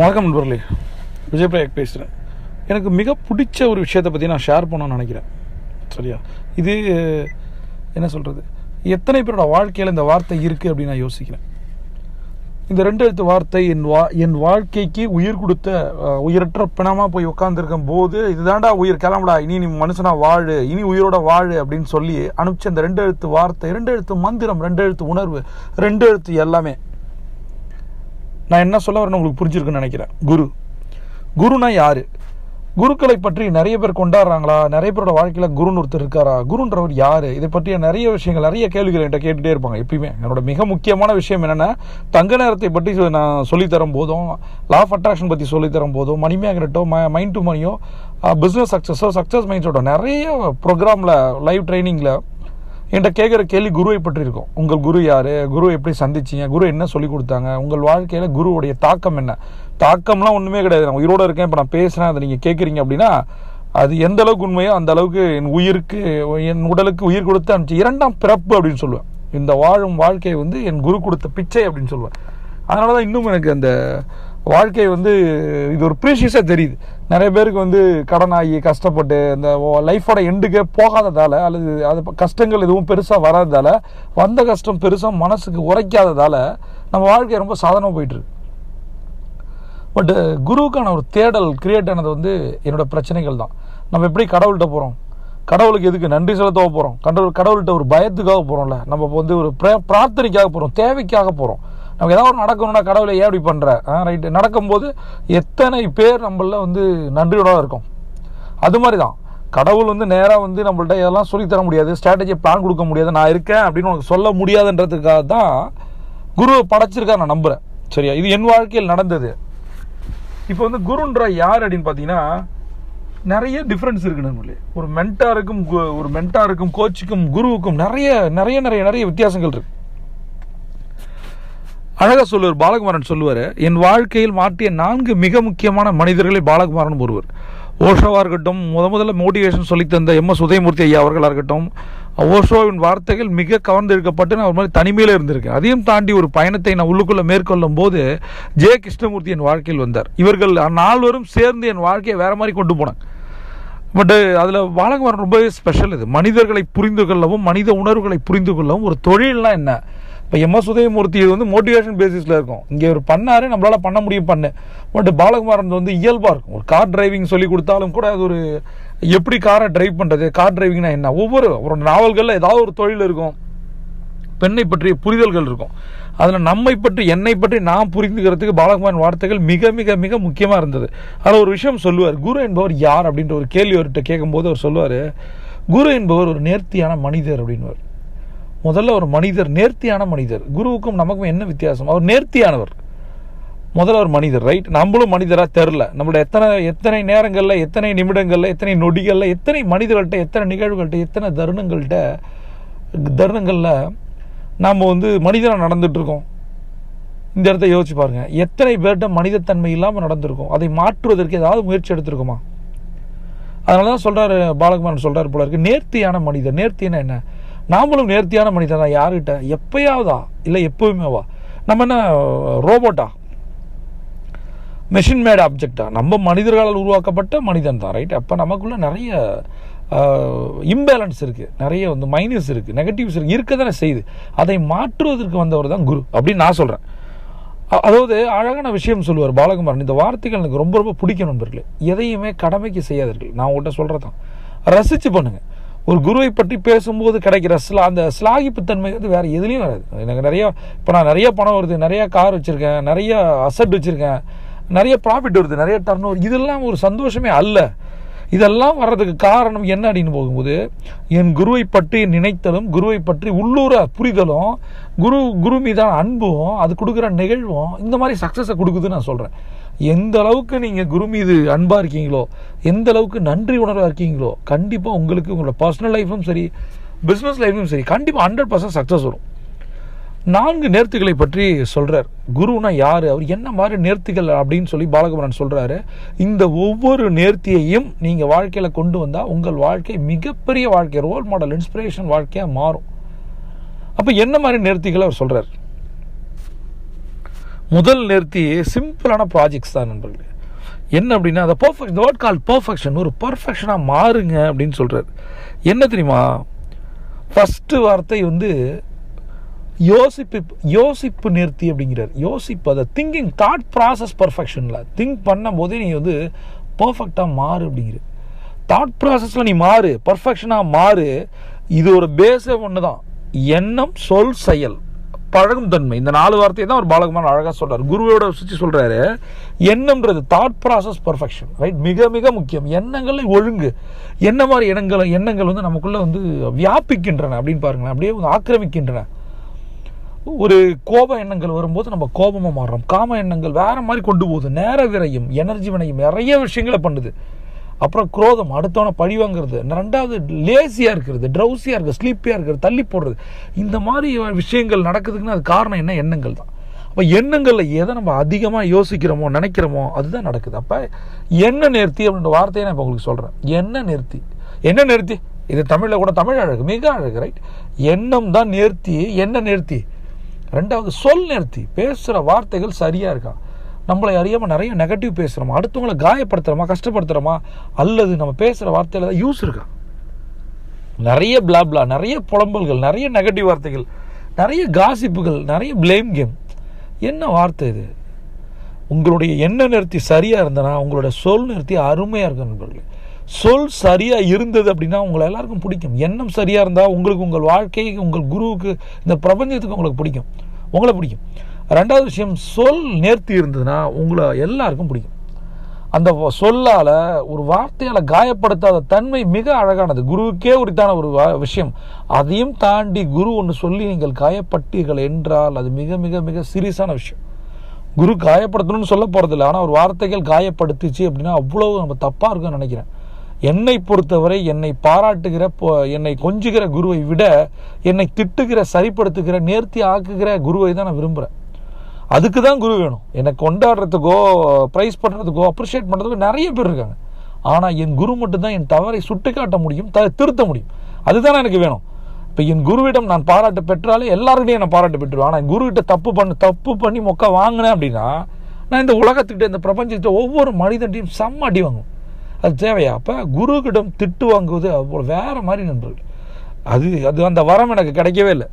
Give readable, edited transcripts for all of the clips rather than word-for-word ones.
வணக்கம் நண்பர்களே, விஜய் பிரயாக் பேசுகிறேன். எனக்கு மிக பிடிச்ச ஒரு விஷயத்தை பற்றி நான் ஷேர் பண்ணணும்னு நினைக்கிறேன். சரியா? இது என்ன சொல்கிறது, எத்தனை பேரோட வாழ்க்கையில் இந்த வார்த்தை இருக்குது அப்படின்னு நான் யோசிக்கிறேன். இந்த 2 எழுத்து வார்த்தை என் வாழ்க்கைக்கு உயிர் கொடுத்த உயிரற்ற பிணமாக போய் உட்காந்துருக்கும் போது, இதுதான்டா உயிர், கிளம்புடா, இனி நீ மனுஷனா வாழு, இனி உயிரோட வாழு அப்படின்னு சொல்லி அனுப்பிச்ச இந்த 2 எழுத்து வார்த்தை, 2 எழுத்து மந்திரம், 2 எழுத்து உணர்வு, 2 எழுத்து எல்லாமே. நான் என்ன சொல்ல வரேன்னு உங்களுக்கு புரிஞ்சிருக்குன்னு நினைக்கிறேன். குருனா யாரு? குருக்களை பற்றி நிறைய பேர் கொண்டாடுறாங்களா? நிறைய பேரோட வாழ்க்கையில் குருன்னு ஒருத்தர் இருக்காரா? குருன்றவர் யாரு? இதை பற்றிய நிறைய விஷயங்கள், நிறைய கேள்விகள் என்கிட்ட கேட்டுகிட்டே இருப்பாங்க. எப்பயுமே என்னோட மிக முக்கியமான விஷயம் என்னென்னா, தங்க நேரத்தை பற்றி நான் சொல்லித்தரும் போதும், லா ஆஃப் அட்ராக்ஷன் பற்றி சொல்லித்தரும் போதும், மணி மேக்னெட்டோ, மைண்ட் டு மணியோ, பிஸ்னஸ் சக்ஸஸோ, சக்ஸஸ் மைண்ட்ஸோட நிறைய ப்ரோக்ராமில், லைவ் ட்ரைனிங்கில் என்கிட்ட கேட்குற கேள்வி குருவை பற்றி இருக்கும். உங்கள் குரு யார்? குரு எப்படி சந்திச்சிங்க? குரு என்ன சொல்லி கொடுத்தாங்க? உங்கள் வாழ்க்கையில் குருவுடைய தாக்கம் என்ன? தாக்கம்லாம் ஒன்றுமே கிடையாது. நான் உயிரோடு இருக்கேன், இப்போ நான் பேசுகிறேன், அதை நீங்கள் கேட்குறீங்க அப்படின்னா அது எந்த அளவுக்கு உண்மையோ அந்த அளவுக்கு என் உயிருக்கு, என் உடலுக்கு உயிர் கொடுத்து அனுப்பிச்சு 2ஆம் பிறப்பு அப்படின்னு சொல்லுவேன். இந்த வாழும் வாழ்க்கை என் குரு கொடுத்த பிச்சை அப்படின்னு சொல்லுவேன். அதனால தான் இன்னும் எனக்கு அந்த வாழ்க்கை இது ஒரு ப்ரீஷியஸாக தெரியுது. நிறைய பேருக்கு கடனாகி கஷ்டப்பட்டு இந்த லைஃபோட எண்டுக்கே போகாததால், அல்லது அது கஷ்டங்கள் எதுவும் பெருசாக வராததால், வந்த கஷ்டம் பெருசாக மனசுக்கு உரைக்காததால் நம்ம வாழ்க்கை ரொம்ப சாதனமாக போயிட்டுருக்கு. பட்டு குருவுக்கான ஒரு தேடல் கிரியேட் ஆனது என்னோடய பிரச்சனைகள் தான். நம்ம எப்படி கடவுள்கிட்ட போகிறோம்? கடவுளுக்கு எதுக்கு நன்றி செலுத்த போகிறோம்? கடவுள்கிட்ட ஒரு பயத்துக்காக போகிறோம்ல. நம்ம ஒரு பிரார்த்தனைக்காக போகிறோம், தேவைக்காக போகிறோம். நமக்கு ஏதாவது ஒரு நடக்கணும்னா கடவுளை ஏன் இப்படி பண்ணுற ரைட்டு, நடக்கும்போது எத்தனை பேர் நம்மள நன்றியோட இருக்கும். அது மாதிரி தான் கடவுள் நேராக நம்மள்ட்ட இதெல்லாம் சொல்லித்தர முடியாது, ஸ்ட்ராட்டஜி பிளான் கொடுக்க முடியாது, நான் இருக்கேன் அப்படின்னு உனக்கு சொல்ல முடியாதுன்றதுக்காக தான் குருவை படைச்சிருக்கா நான் நம்புகிறேன். சரியா? இது என் வாழ்க்கையில் நடந்தது. இப்போ குருன்ற யார் அப்படின்னு பார்த்தீங்கன்னா, நிறைய டிஃப்ரென்ஸ் இருக்கு நம்மளே. ஒரு மென்டாருக்கும் கோச்சுக்கும் குருவுக்கும் நிறைய நிறைய நிறைய நிறைய வித்தியாசங்கள் இருக்கு. அழகாக சொல்லுவார் பாலகுமாரன், சொல்லுவார், என் வாழ்க்கையில் மாற்றிய 4 மிக முக்கியமான மனிதர்களில் பாலகுமாரன் ஒருவர். ஓஷோவாக இருக்கட்டும், முதல்ல மோட்டிவேஷன் சொல்லித்தந்த MS உதயமூர்த்தி ஐயா அவர்களாக இருக்கட்டும், ஓஷோவின் வார்த்தைகள் மிக கவர்ந்திருக்கப்பட்டு நான் ஒரு மாதிரி தனிமையில் இருந்திருக்கேன். அதையும் தாண்டி ஒரு பயணத்தை நான் உள்ளுக்குள்ளே மேற்கொள்ளும் போது ஜே கிருஷ்ணமூர்த்தி என் வாழ்க்கையில் வந்தார். இவர்கள் 4 சேர்ந்து என் வாழ்க்கையை வேறு மாதிரி கொண்டு போனாங்க. பட்டு அதில் பாலகுமாரன் ரொம்பவே ஸ்பெஷல். இது மனிதர்களை புரிந்து கொள்ளவும், மனித உணர்வுகளை புரிந்து கொள்ளவும் ஒரு தொழில்னால் என்ன. இப்போ MS உதயமூர்த்தி இது மோட்டிவேஷன் பேசிஸில் இருக்கும். இங்கே ஒரு பண்ணார், நம்மளால் பண்ண முடியும் பண்ணு. பட் பாலகுமாரன் இயல்பாக இருக்கும். ஒரு கார் டிரைவிங் சொல்லி கொடுத்தாலும் கூட அது ஒரு எப்படி காரை டிரைவ் பண்ணுறது, கார் டிரைவிங்னா என்ன, ஒரு நாவல்களில் ஏதாவது ஒரு தொழில் இருக்கும், பெண்ணை பற்றிய புரிதல்கள் இருக்கும். அதில் நம்மை பற்றி, என்னை பற்றி நான் புரிந்துக்கிறதுக்கு பாலகுமாரன் வார்த்தைகள் மிக மிக மிக முக்கியமாக இருந்தது. அதில் ஒரு விஷயம் சொல்லுவார், குரு என்பவர் யார் அப்படின்ற ஒரு கேள்வி அவர்கிட்ட கேட்கும்போது அவர் சொல்லுவார், குரு என்பவர் ஒரு நேர்த்தியான மனிதர் அப்படின்வார். முதல்ல ஒரு மனிதர், நேர்த்தியான மனிதர். குருவுக்கும் நமக்கும் என்ன வித்தியாசம்? அவர் நேர்த்தியானவர். முதல்ல ஒரு மனிதர், ரைட்? நம்மளும் மனிதராக தெரில. நம்மளோட எத்தனை நேரங்களில், எத்தனை நிமிடங்களில், எத்தனை நொடிகளில், எத்தனை மனிதர்கள்ட்ட, எத்தனை நிகழ்வுகள்கிட்ட, எத்தனை தருணங்களில் நாம் மனிதனாக நடந்துகிட்ருக்கோம். இந்த இடத்த யோசிச்சு பாருங்கள். எத்தனை பேர்கிட்ட மனிதத்தன்மை இல்லாமல் நடந்திருக்கோம்? அதை மாற்றுவதற்கு ஏதாவது முயற்சி எடுத்திருக்குமா? அதனால தான் சொல்கிறார் பாலகுமாரன், சொல்கிறார் போல இருக்கு, நேர்த்தியான மனிதர். நேர்த்தினா என்ன? நாமளும் நேர்த்தியான மனிதன் தான். யாருக்கிட்ட? எப்பயாவதா? இல்லை எப்பவுமேவா? நம்ம என்ன ரோபோட்டா? Machine mat ஆப்ஜெக்டா? நம்ம மனிதர்களால் உருவாக்கப்பட்ட மனிதன் தான், ரைட்? அப்போ நமக்குள்ள நிறைய இம்பேலன்ஸ் இருக்குது, நிறைய மைனஸ் இருக்குது, நெகட்டிவ்ஸ் இருக்குது, இருக்க தானே செய்யுது. அதை மாற்றுவதற்கு வந்தவர் தான் குரு அப்படின்னு நான் சொல்கிறேன். அதாவது அழகான விஷயம் சொல்லுவார் பாலகுமாரன். இந்த வார்த்தைகள் எனக்கு ரொம்ப ரொம்ப பிடிக்கும் நண்பர்களே. எதையுமே கடமைக்கு செய்யாதீர்கள். நான் உங்கள்கிட்ட சொல்கிறது தான், ரசித்து பண்ணுங்கள். ஒரு குருவை பற்றி பேசும்போது கிடைக்கிற அந்த ஸ்லாகிப்புத்தன்மை வேறு எதுலேயும் வராது. எனக்கு நான் நிறைய பணம் வருது, நிறைய கார் வச்சுருக்கேன், நிறைய அசட் வச்சுருக்கேன், நிறைய ப்ராஃபிட் வருது, நிறைய டர்ன் ஓவர், இதெல்லாம் ஒரு சந்தோஷமே அல்ல. இதெல்லாம் வர்றதுக்கு காரணம் என்ன அப்படின்னு போகும்போது, என் குருவை பற்றி நினைத்தலும், குருவை பற்றி உள்ளூர புரிதலும், குரு மீதான அன்பும், அது கொடுக்குற நிகழ்வும் இந்த மாதிரி சக்ஸஸை கொடுக்குதுன்னு நான் சொல்கிறேன். எந்த அளவுக்கு நீங்கள் குரு மீது அன்பாக இருக்கீங்களோ, எந்த அளவுக்கு நன்றி உணர்வாக இருக்கீங்களோ, கண்டிப்பாக உங்களுக்கு உங்களோட பர்சனல் லைஃப்பும் சரி, பிஸ்னஸ் லைஃப்பும் சரி, கண்டிப்பாக 100% சக்ஸஸ் வரும். 4 நேர்த்திகளை பற்றி சொல்கிறார். குருனா யார், அவர் என்ன மாதிரி நேர்த்திகள் அப்படின்னு சொல்லி பாலகுமாரன் சொல்கிறாரு. இந்த ஒவ்வொரு நேர்த்தியையும் நீங்கள் வாழ்க்கையில் கொண்டு வந்தால் உங்கள் வாழ்க்கை மிகப்பெரிய வாழ்க்கை, ரோல் மாடல், இன்ஸ்பிரேஷன் வாழ்க்கையாக மாறும். அப்போ என்ன மாதிரி நேர்த்திகளை அவர் சொல்கிறார்? முதல் நேர்த்தி சிம்பிளான ப்ராஜெக்ட்ஸ் தான் நண்பர்களே. என்ன அப்படின்னா அந்த பர்ஃபெக்ட், வேர்ட் கால் பர்ஃபெக்ஷன், ஒரு பர்ஃபெக்ஷனாக மாறுங்க அப்படின்னு சொல்கிறார். என்ன தெரியுமா, ஃபஸ்ட்டு வார்த்தை வந்து யோசிப்பு நேர்த்தி அப்படிங்கிறார். யோசிப்பு, அதை திங்கிங், தாட் ப்ராசஸ் பர்ஃபெக்ஷனில் திங்க் பண்ணும் போதே நீ வந்து பர்ஃபெக்டாக மாறு அப்படிங்கிற. தாட் ப்ராசஸில் நீ மாறு, பர்ஃபெக்ஷனாக மாறு. இது ஒரு பேஸே ஒன்று தான், எண்ணம், சொல், செயல், பழகும் தன்மை. இந்த 4 வார்த்தையை தான் ஒரு பாலகுமாரன் அழகாக சொல்கிறார். குருவோட சுற்றி சொல்கிறாரு, எண்ணம்ன்றது தாட் ப்ராசஸ் பர்ஃபெக்ஷன், ரைட்? மிக மிக முக்கியம். எண்ணங்கள் ஒழுங்கு, என்ன மாதிரி எண்ணங்கள் வந்து நமக்குள்ளே வந்து வியாபிக்கின்றன அப்படின்னு பாருங்களேன், அப்படியே வந்து ஆக்கிரமிக்கின்றன. ஒரு கோப எண்ணங்கள் வரும்போது நம்ம கோபமாக மாறுறோம், காம எண்ணங்கள் வேற மாதிரி கொண்டு போகுது, நேர விரையும், எனர்ஜி வினையும், நிறைய விஷயங்களை பண்ணுது. அப்புறம் குரோதம், அடுத்தவனை பழி வாங்குறது. 2வது லேசியாக இருக்கிறது, ட்ரௌசியாக இருக்கிறது, ஸ்லீப்பியாக இருக்கிறது, தள்ளி போடுறது. இந்த மாதிரி விஷயங்கள் நடக்குதுக்குன்னா அது காரணம் என்ன? எண்ணங்கள் தான். அப்போ எண்ணங்களில் எதை நம்ம அதிகமாக யோசிக்கிறோமோ நினைக்கிறோமோ அதுதான் நடக்குது. அப்போ என்ன நேர்த்தி அப்படின்ற வார்த்தையை நான் இப்போ உங்களுக்கு சொல்கிறேன். என்ன நேர்த்தி, என்ன நேர்த்தி, இது தமிழில் கூட தமிழ் அழகு, மிக அழகு, ரைட்? எண்ணம் தான் நேர்த்தி. என்ன நேர்த்தி? 2வது சொல் நேர்த்தி. பேசுகிற வார்த்தைகள் சரியாக இருக்கா? நம்மளை அறியாமல் நிறைய நெகட்டிவ் பேசுகிறோமா, அடுத்தவங்களை காயப்படுத்துகிறோமா, கஷ்டப்படுத்துகிறோமா, அல்லது நம்ம பேசுகிற வார்த்தையில் தான் யூஸ் இருக்கா? நிறைய பிளாப்லா, நிறைய புலம்பல்கள், நிறைய நெகட்டிவ் வார்த்தைகள், நிறைய காசிப்புகள், நிறைய பிளேம் கேம். என்ன வார்த்தை இது? உங்களுடைய எண்ண நிறுத்தி சரியாக இருந்தனா உங்களோட சொல் நிறுத்தி அருமையாக இருக்கும் நண்பர்களே. சொல் சரியாக இருந்தது அப்படின்னா உங்களை எல்லாருக்கும் பிடிக்கும். எண்ணம் சரியாக இருந்தால் உங்களுக்கு, உங்கள் வாழ்க்கைக்கு, உங்கள் குருவுக்கு, இந்த பிரபஞ்சத்துக்கு உங்களுக்கு பிடிக்கும், உங்களை பிடிக்கும். 2வது விஷயம், சொல் நேர்த்தி இருந்ததுன்னா உங்களை எல்லாருக்கும் பிடிக்கும். அந்த சொல்லால், ஒரு வார்த்தையால் காயப்படுத்தாத தன்மை மிக அழகானது, குருவுக்கே உரித்தான ஒரு விஷயம். அதையும் தாண்டி குரு ஒன்று சொல்லி நீங்கள் காயப்பட்டீர்கள் என்றால் அது மிக மிக மிக சீரியஸான விஷயம். குரு காயப்படுத்தணும்னு சொல்ல போகிறதில்ல, ஆனால் ஒரு வார்த்தைகள் காயப்படுத்துச்சு அப்படின்னா அவ்வளவு நம்ம தப்பாக இருக்குன்னு நினைக்கிறேன். என்னை பொறுத்தவரை என்னை பாராட்டுகிற, என்னை கொஞ்சுகிற குருவை விட என்னை திட்டுகிற, சரிப்படுத்துகிற, நேர்த்தி ஆக்குகிற குருவை தான் நான் விரும்புகிறேன். அதுக்கு தான் குரு வேணும். என்னை கொண்டாடுறதுக்கோ, ப்ரைஸ் பண்ணுறதுக்கோ, அப்ரிஷியேட் பண்ணுறதுக்கோ நிறைய பேர் இருக்காங்க. ஆனால் என் குரு மட்டும்தான் என் தவறை சுட்டி காட்ட முடியும், திருத்த முடியும். அதுதான் எனக்கு வேணும். இப்போ என் குருவிடம் நான் பாராட்டு பெற்றாலே எல்லாருக்கிட்டையும் நான் பாராட்டு பெற்றுருவேன். ஆனால் என் குருக்கிட்ட தப்பு பண்ணி மொக்க வாங்கினேன் அப்படின்னா நான் இந்த உலகத்துக்கிட்ட, இந்த பிரபஞ்சத்திட்ட ஒவ்வொரு மனிதன்டையும் செம்ம அடி வாங்குவேன். அது தேவையா? அப்போ குருக்கிடம் திட்டு வாங்குவது அவ்வளோ வேற மாதிரி நண்பர்கள். அது அந்த வரம் எனக்கு கிடைக்கவே இல்லை.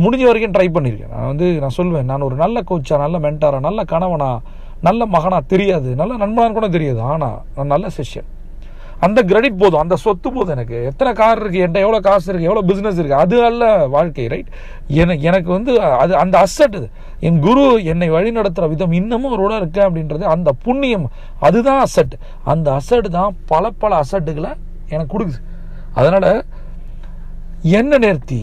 முடிஞ்ச வரைக்கும் ட்ரை பண்ணியிருக்கேன். நான் சொல்லுவேன், நான் ஒரு நல்ல கோச்சா, நல்ல மென்டாரா, நல்ல கணவனா, நல்ல மகனா தெரியாது, நல்ல நண்பனான்னு கூட தெரியாது, ஆனால் நான் நல்ல சிஷ்யன். அந்த கிரெடிட் போதும், அந்த சொத்து போதும். எனக்கு எத்தனை கார் இருக்குது, என்கிட்ட எவ்வளோ காசு இருக்குது, எவ்வளோ பிஸ்னஸ் இருக்குது, அது அல்ல வாழ்க்கை, ரைட்? எனக்கு அது அந்த அசட். இது என் குரு என்னை வழி நடத்துகிற விதம், இன்னமும் அவரோட இருக்கேன் அப்படின்றது அந்த புண்ணியம், அதுதான் அசட். அந்த அசட் தான் பல அசட்டுகளை எனக்கு கொடுக்குது. அதனால் என்ன நேர்த்தி,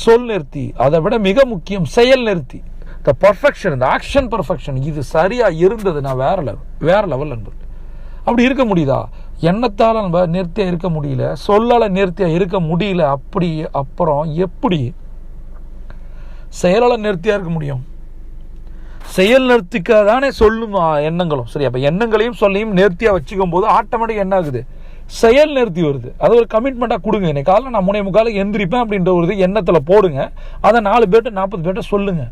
சொல் நிறுத்தி, அதை விட மிக முக்கியம் செயல் நிறுத்தி, த பர்ஃபெக்ஷன், இந்த ஆக்ஷன் பர்ஃபெக்ஷன், இது சரியாக இருந்தது. நான் வேற லெவல் நண்பர். அப்படி இருக்க முடியுதா? எண்ணத்தால் நம்ம நேர்த்தியாக இருக்க முடியல, சொல்லால் நேர்த்தியாக இருக்க முடியல. அப்புறம் எப்படி செயலால் நேர்த்தியாக இருக்க முடியும்? செயல் நிறுத்திக்க தானே சொல்லும் எண்ணங்களும். சரி, அப்போ எண்ணங்களையும் சொல்லையும் நேர்த்தியாக வச்சுக்கும் போது ஆட்டோமேட்டிக் என்ன ஆகுது? செயல் நிறுத்தி வருது. அது ஒரு கமிட்மெண்ட்டாக கொடுங்க. இன்னைக்கு காலையில் நான் 3:45 எந்திரிப்பேன் அப்படின்ற ஒரு எண்ணத்தில் போடுங்க. அதை 4 பேர்ட்ட 40 பேர்ட்ட சொல்லுங்க.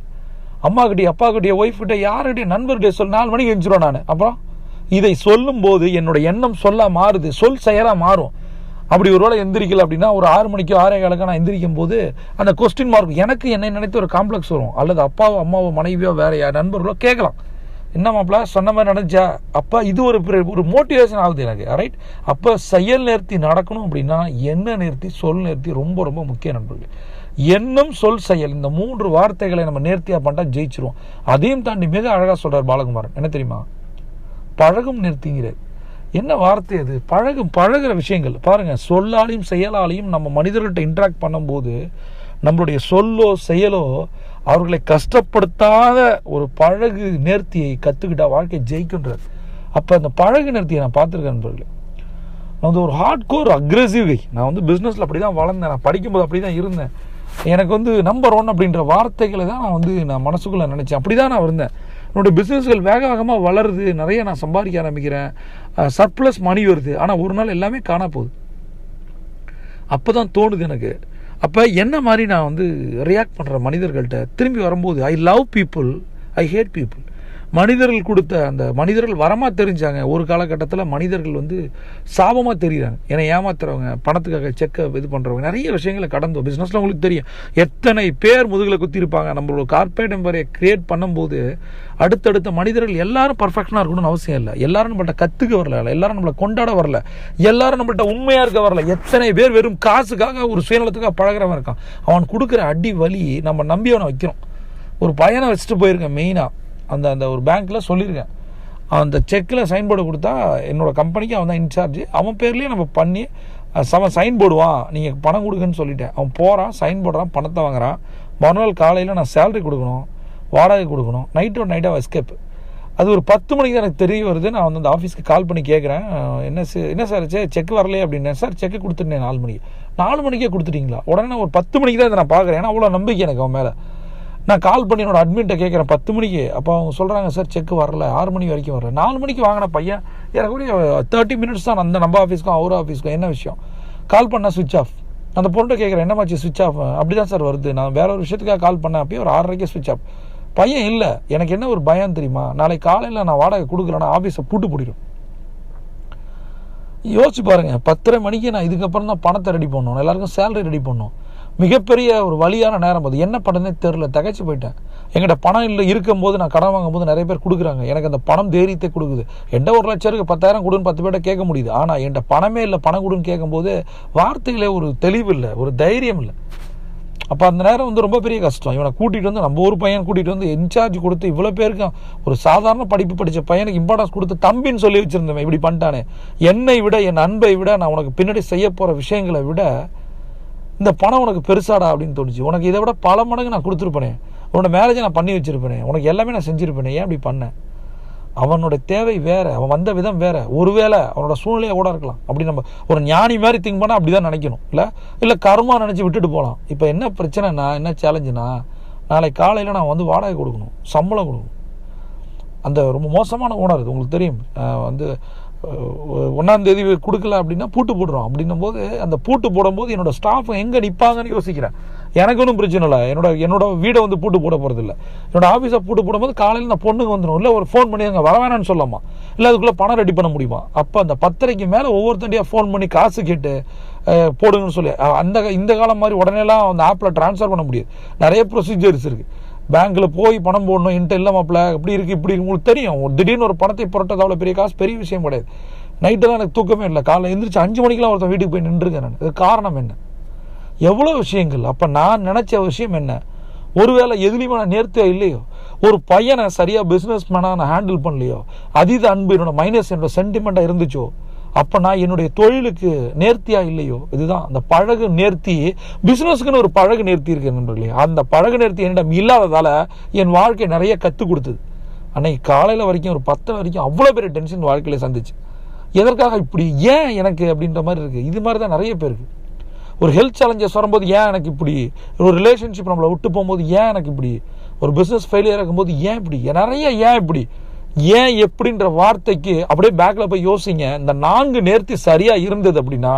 அம்மா கிட்டே, அப்பா கிட்டே, ஒய்ஃப் கிட்டே, யாருக்கிட்டே, நண்பர்கிட்டே சொல்லு. 4 மணிக்கு எழுந்திருவேன் நான். அப்புறம் இதை சொல்லும் போது என்னோட எண்ணம் சொல்ல மாறுது, சொல் செயலாக மாறும். அப்படி ஒரு வேளை எந்திரிக்கல அப்படின்னா ஒரு 6 மணிக்கோ 6:15 நான் எந்திரிக்கும் போது அந்த கொஸ்டின் மார்க், எனக்கு என்னை நினைத்து ஒரு காம்ப்ளெக்ஸ் வரும். அல்லது அப்பாவோ அம்மாவோ மனைவியோ வேற நண்பர்களோ கேட்கலாம், என்ன மாப்பிள்ள சொன்ன மாதிரி நடந்துச்சா? அப்போ இது ஒரு மோட்டிவேஷன் ஆகுது எனக்கு, ரைட்? அப்போ செயல் நேர்த்தி நடக்கணும் அப்படின்னா என்ன நேர்த்தி, சொல் நேர்த்தி ரொம்ப ரொம்ப முக்கிய நண்பர்கள். எண்ணம், சொல், செயல், இந்த 3 வார்த்தைகளை நம்ம நேர்த்தியாக பண்ணிட்டா ஜெயிச்சிருவோம். அதையும் தாண்டி மிக அழகாக சொல்கிறார் பாலகுமாரன். என்ன தெரியுமா? பழகும் நேர்த்திங்கிறார். என்ன வார்த்தை அது? பழகுற விஷயங்கள் பாருங்கள். சொல்லாலையும் செயலாலையும் நம்ம மனிதர்கள்ட்ட இன்ட்ராக்ட் பண்ணும்போது நம்மளுடைய சொல்லோ செயலோ அவர்களை கஷ்டப்படுத்தாத ஒரு பழகு நேர்த்தியை கற்றுக்கிட்டா வாழ்க்கை ஜெயிக்கின்றார். அப்போ அந்த பழகு நேர்த்தியை நான் பார்த்துருக்கேன் நண்பர்களே. நான் ஒரு ஹார்ட் கோர் அக்ரெசிவ் கை. நான் பிஸ்னஸில் அப்படி தான் வளர்ந்தேன். நான் படிக்கும்போது அப்படி தான் இருந்தேன். எனக்கு நம்பர் 1 அப்படின்ற வார்த்தைகளை தான் நான் மனசுக்குள்ளே நினச்சேன். அப்படி தான் நான் இருந்தேன். என்னுடைய பிஸ்னஸ்கள் வேக வேகமாக வளருது, நிறைய நான் சம்பாதிக்க ஆரம்பிக்கிறேன், சர்ப்ளஸ் மணி வருது. ஆனால் ஒரு நாள் எல்லாமே காண போகுது. அப்போ தான் தோணுது எனக்கு, அப்போ என்ன மாதிரி நான் ரியாக்ட் பண்ணுற மனிதர்கள்ட்ட திரும்பி வரும்போது I love people, I hate people. மனிதர்கள் கொடுத்த அந்த மனிதர்கள் வரமா தெரிஞ்சாங்க. ஒரு காலகட்டத்தில் மனிதர்கள் வந்து சாபமாக தெரியுறாங்க. ஏன்னா ஏமாத்துறவங்க, பணத்துக்காக செக்கை இது பண்ணுறவங்க, நிறைய விஷயங்களை கடந்தோம். பிஸ்னஸில் உங்களுக்கு தெரியும் எத்தனை பேர் முதுகில் குத்திருப்பாங்க. நம்மளோட கார்பரேட் எம்பரை கிரியேட் பண்ணும்போது அடுத்தடுத்த மனிதர்கள் எல்லாரும் பர்ஃபெக்ஷனாக இருக்கணும்னு அவசியம் இல்லை. எல்லாரும் நம்மள்ட்ட கற்றுக்க வரல, எல்லாரும் நம்மளை கொண்டாட வரல, எல்லாரும் நம்மள்ட்ட உண்மையாக இருக்க வரல. எத்தனை பேர் வெறும் காசுக்காக ஒரு சுயநலத்துக்காக பழகிறவன் இருக்கான். அவன் கொடுக்குற அடி வலி நம்ம நம்பி அவனை வைக்கிறோம். ஒரு பையனை வச்சுட்டு போயிருக்கேன். மெயினாக அந்த ஒரு பேங்க்கில் சொல்லியிருக்கேன், அந்த செக்கில் சைன் போர்டு கொடுத்தா என்னோடய கம்பெனிக்கு அவன் தான் இன்சார்ஜ், அவன் பேர்லேயே நம்ம பண்ணி அவன் சைன் போடுவான், நீங்கள் பணம் கொடுக்குன்னு சொல்லிட்டேன். அவன் போகிறான், சைன் போடுறான், பணத்தை வாங்குறான். மறுநாள் காலையில் நான் சேலரி கொடுக்கணும், வாடகை கொடுக்கணும். நைட்டாக எஸ்கேப். அது ஒரு 10 மணிக்கு தான் எனக்கு தெரிய வருது. நான் வந்து அந்த ஆஃபீஸ்க்கு கால் பண்ணி கேட்குறேன், என்ன சார் செக் வரலையே அப்படின்னேன். சார் செக்கு கொடுத்துட்டேன் 4 மணிக்கு. 4 மணிக்கே கொடுத்துட்டீங்களா? உடனே நான் ஒரு 10 மணிக்கு தான் இதை நான் பார்க்குறேன். ஏன்னா அவ்வளோ நம்பிக்கை எனக்கு அவன் மேலே. நான் கால் பண்ணி என்னோட அட்மின்ட்ட கேட்குறேன் 10 மணிக்கு. அப்போ அவங்க சொல்கிறாங்க, சார் செக் வரல, 6 மணி வரைக்கும் வரல. 4 மணிக்கு வாங்கின பையன் எனக்கு கூட 30 மினிட்ஸ் தான் அந்த நம்ம ஆஃபீஸ்க்கும் அவர் ஆஃபீஸ்க்கும். என்ன விஷயம்? கால் பண்ணால் சுவிட்ச் ஆஃப். அந்த பொண்ணை கேட்குறேன், என்னமாச்சு சுவிட்ச் ஆஃப்? அப்படி தான் சார் வருது, நான் வேற ஒரு விஷயத்துக்காக கால் பண்ணேன், அப்பயே ஒரு 6:30 சுவிட்ச் ஆஃப். பையன் இல்லை. எனக்கு என்ன ஒரு பயம் தெரியுமா? நாளைக்கு காலையில் நான் வாடகை கொடுக்கலன்னா ஆஃபீஸை பூட்டு போடிடும். யோசிச்சு பாருங்க, 10:30 மணிக்கு நான் இதுக்கப்புறம் தான் பணத்தை ரெடி பண்ணணும், எல்லாருக்கும் சேலரி ரெடி பண்ணணும். மிகப்பெரிய ஒரு வலியான நேரம் அது. என்ன பண்ணுறதுனே தெரில, தகைச்சு போயிட்டேன். எங்கிட்ட பணம் இல்லை இருக்கும்போது, நான் கடன் வாங்கும் போது நிறைய பேர் கொடுக்குறாங்க. எனக்கு அந்த பணம் தைரியத்தை கொடுக்குது. என்கிட்ட 1 லட்சம் இருக்குது, 10,000 கொடுன்னு 10 பேர்ட்ட கேட்க முடியுது. ஆனால் என்கிட்ட பணமே இல்லை, பணம் கொடுன்னு கேட்கும்போது வார்த்தைகளே ஒரு தெளிவு இல்லை, ஒரு தைரியம் இல்லை. அப்போ அந்த நேரம் வந்து ரொம்ப பெரிய கஷ்டம். இவனை கூட்டிகிட்டு வந்து, நம்ம ஒரு பையன் கூட்டிகிட்டு வந்து இன்சார்ஜ் கொடுத்து இவ்வளோ பேருக்கு ஒரு சாதாரண படிப்பு படித்த பையனுக்கு இம்பார்ட்டன்ஸ் கொடுத்து தம்பின்னு சொல்லி வச்சுருந்தேன். இப்படி பண்ணிட்டானே. என்னை விட, என் அன்பை விட, நான் உனக்கு பின்னாடி செய்ய போகிற விஷயங்களை விட இந்த பணம் உனக்கு பெருசாடா அப்படின்னு தோணுச்சு. உனக்கு இதை விட பல மடங்கு நான் கொடுத்துருப்பேனே, உன்னோட மேரேஜை நான் பண்ணி வச்சிருப்பேனே, உனக்கு எல்லாமே நான் செஞ்சுருப்பேனே, ஏன் அப்படி பண்ணேன்? அவனோட தேவை வேற, அவன் வந்த விதம் வேற. ஒருவேளை அவனோட சூழ்நிலையை கூட இருக்கலாம். அப்படி நம்ம ஒரு ஞானி மாதிரி திங்க் பண்ணால் அப்படி தான் நினைக்கணும். இல்லை கர்மா நினச்சி விட்டுட்டு போகலாம். இப்போ என்ன பிரச்சனைனா, என்ன சேலஞ்சுனா, நாளைக்கு காலையில் நான் வந்து வாடகை கொடுக்கணும், சம்பளம் கொடுக்கணும். அந்த ரொம்ப மோசமான ஓனர், உங்களுக்கு தெரியும். வந்து 1ஆம் தேதி கொடுக்கல அப்படின்னா பூட்டு போடுறோம். அப்படின்னும் போது அந்த பூட்டு போடும்போது என்னோட ஸ்டாஃப் எங்கே நிற்பாங்கன்னு யோசிக்கிறேன். எனக்கு ஒன்றும் பிரச்சனை இல்லை. என்னோட வீடை வந்து பூட்டு போட போகிறது இல்லை. என்னோட ஆஃபீஸை பூட்டு போடும்போது காலையில் நான் பொண்ணுக்கு வந்துடும். இல்லை ஒரு ஃபோன் பண்ணி அங்கே வர வேணான்னு சொல்லாமா, இல்லை அதுக்குள்ளே பணம் ரெடி பண்ண முடியுமா? அப்போ அந்த 10:30க்கு மேலே ஒவ்வொருத்தண்டியாக ஃபோன் பண்ணி காசு கேட்டு போடுங்கன்னு சொல்லி, இந்த காலம் மாதிரி உடனேலாம் அந்த ஆப்பில் ட்ரான்ஸ்ஃபர் பண்ண முடியாது. நிறைய ப்ரொசீஜர்ஸ் இருக்குது. பேங்க்கில் போய் பணம் போடணும், என்கிட்ட இல்லை மாப்பிள்ள, இப்படி இருக்குது இப்படி இருக்கு. உங்களுக்கு தெரியும், திடீர்னு ஒரு பணத்தை புரட்டது அவ்வளோ பெரிய காசு, பெரிய விஷயம் கிடையாது. நைட்டெல்லாம் எனக்கு தூக்கமே இல்லை. காலையில் எழுந்திரிச்சு 5 மணிக்கெலாம் ஒருத்தன் வீட்டுக்கு போய் நின்றுருக்கேன் நான். இது காரணம் என்ன? எவ்வளோ விஷயங்கள். அப்போ நான் நினச்ச விஷயம் என்ன? ஒருவேளை எதுலேயுமே நான் நேர்த்தியாக இல்லையோ, ஒரு பையனை சரியாக பிஸ்னஸ் மேனாக நான் ஹேண்டில் பண்ணலையோ, அதீத அன்பு என்னோட மைனஸ் என்னோட சென்டிமெண்ட்டாக இருந்துச்சோ, அப்போ நான் என்னுடைய தொழிலுக்கு நேர்த்தியாக இல்லையோ. இதுதான் அந்த பழகு நேர்த்தி. பிஸ்னஸுக்குன்னு ஒரு பழகு நேர்த்தி இருக்கு நண்பர்களே. அந்த பழகு நேர்த்தி என்னிடம் இல்லாததால் என் வாழ்க்கை நிறைய கற்றுக் கொடுத்தது. அன்னைக்கு காலையில் வரைக்கும் ஒரு 10 வரைக்கும் அவ்வளோ பெரிய டென்ஷன் வாழ்க்கையில் சந்திச்சு. எதற்காக இப்படி, ஏன் எனக்கு அப்படின்ற மாதிரி இருக்குது. இது மாதிரி தான் நிறைய பேருக்கு. ஒரு ஹெல்த் சேலஞ்சஸ் வரும்போது ஏன் எனக்கு இப்படி, ஒரு ரிலேஷன்ஷிப் நம்மளை விட்டு போகும்போது ஏன் எனக்கு இப்படி, ஒரு பிஸ்னஸ் ஃபெயிலியர் இருக்கும்போது ஏன் இப்படி, நிறைய ஏன் இப்படி, ஏன் எப்படின்ற வார்த்தைக்கு அப்படியே பேக்கில் போய் யோசிங்க. இந்த 4 நேர்த்தி சரியாக இருந்தது அப்படின்னா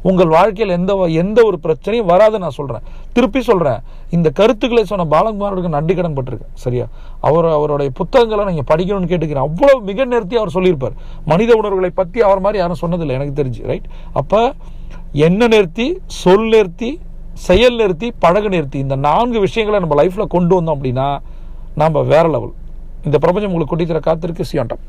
உங்கள் வாழ்க்கையில் எந்த ஒரு பிரச்சனையும் வராது. நான் சொல்கிறேன், திருப்பி சொல்கிறேன். இந்த கருத்துக்களை சொன்ன பாலகுமாரோட நன்றி கடன் பட்டிருக்கேன். சரியா? அவருடைய புத்தகங்களை நீங்கள் படிக்கணும்னு கேட்டுக்கிறேன். அவ்வளோ மிக நேர்த்தி அவர் சொல்லியிருப்பார். மனித உணர்வுகளை பற்றி அவர் மாதிரி யாரும் சொன்னதில்லை எனக்கு தெரிஞ்சு. ரைட்? அப்போ என்ன நேர்த்தி, சொல் நேர்த்தி, செயல் நேர்த்தி, பழகு நேர்த்தி, இந்த 4 விஷயங்களை நம்ம லைஃப்பில் கொண்டு வந்தோம் அப்படின்னா நம்ம வேற லெவல். இந்த பிரபஞ்சம் உங்களுக்கு கொட்டி தர காத்திருக்கு. சியாண்டம்.